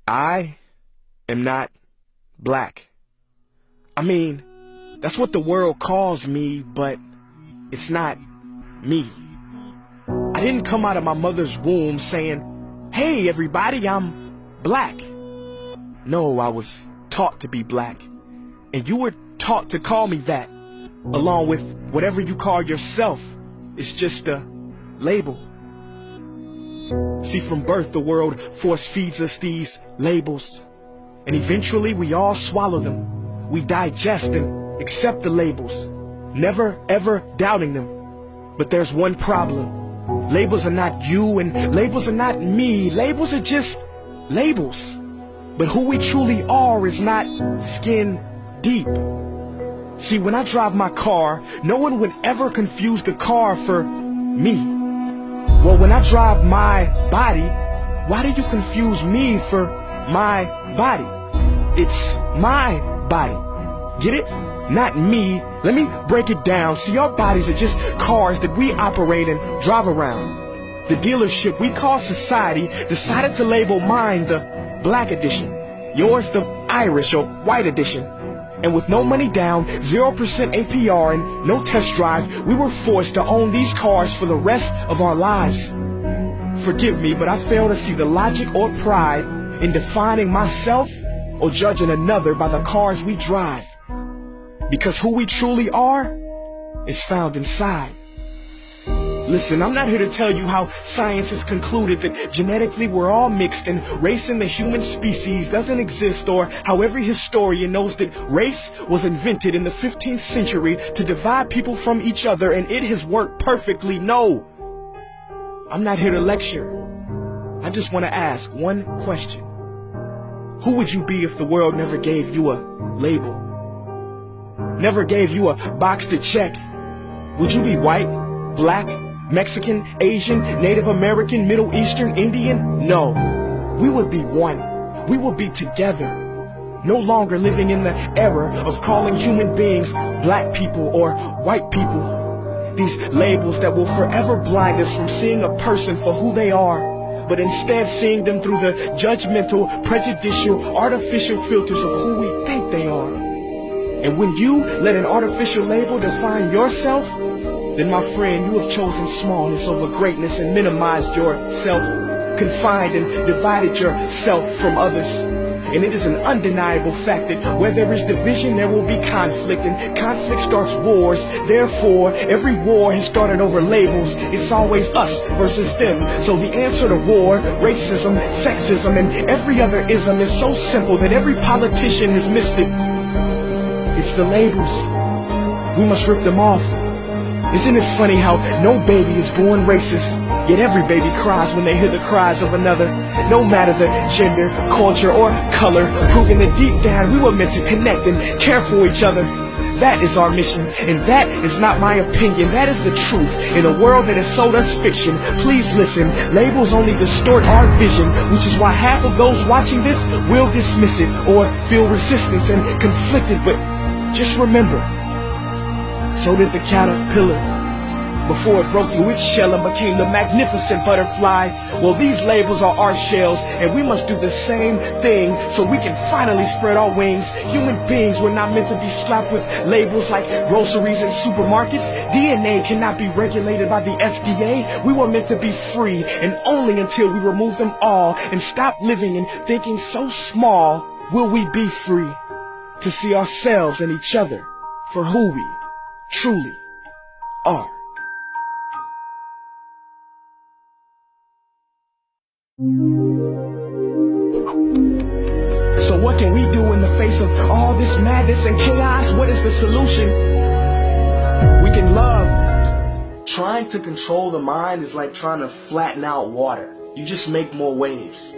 I am not black. I mean, that's what the world calls me, but it's not me. I didn't come out of my mother's womb saying, "Hey everybody, I'm black." No, I was taught to be black. And you were taught to call me that, along with whatever you call yourself. It's just a label. See, from birth, the world force feeds us these labels. And eventually we all swallow them. We digest and accept the labels, never ever doubting them. But there's one problem. Labels are not you and labels are not me. Labels are just labels. But who we truly are is not skin deep. See, when I drive my car, no one would ever confuse the car for me. Well, when I drive my body, why do you confuse me for my body? It's my body. Get it? Not me. Let me break it down. See, our bodies are just cars that we operate and drive around. The dealership we call society decided to label mine the black edition, yours the Irish or white edition. And with no money down, 0% APR and no test drive, we were forced to own these cars for the rest of our lives. Forgive me, but I fail to see the logic or pride in defining myself or judging another by the cars we drive. Because who we truly are is found inside. Listen, I'm not here to tell you how science has concluded that genetically we're all mixed and race in the human species doesn't exist, or how every historian knows that race was invented in the 15th century to divide people from each other and it has worked perfectly. No, I'm not here to lecture. I just want to ask one question. Who would you be if the world never gave you a label? Never gave you a box to check? Would you be white, black, Mexican, Asian, Native American, Middle Eastern, Indian? No. We would be one. We would be together. No longer living in the era of calling human beings black people or white people. These labels that will forever blind us from seeing a person for who they are, but instead seeing them through the judgmental, prejudicial, artificial filters of who we think they are. And when you let an artificial label define yourself, then my friend, you have chosen smallness over greatness and minimized yourself, confined and divided yourself from others. And it is an undeniable fact that where there is division, there will be conflict, and conflict starts wars. Therefore, every war has started over labels. It's always us versus them. So the answer to war, racism, sexism, and every other ism is so simple that every politician has missed it. It's the labels. We must rip them off. Isn't it funny how no baby is born racist, yet every baby cries when they hear the cries of another, no matter the gender, culture, or color, proving that deep down we were meant to connect and care for each other. That is our mission, and that is not my opinion. That is the truth in a world that has sold us fiction. Please listen, labels only distort our vision, which is why half of those watching this will dismiss it or feel resistance and conflicted. But just remember, so did the caterpillar before it broke through its shell and became the magnificent butterfly. Well, these labels are our shells, and we must do the same thing so we can finally spread our wings. Human beings were not meant to be slapped with labels like groceries and supermarkets. DNA cannot be regulated by the FDA. We were meant to be free, and only until we remove them all and stop living and thinking so small will we be free to see ourselves and each other for who we truly are. So what can we do in the face of all this madness and chaos? What is the solution? We can love. Trying to control the mind is like trying to flatten out water. You just make more waves.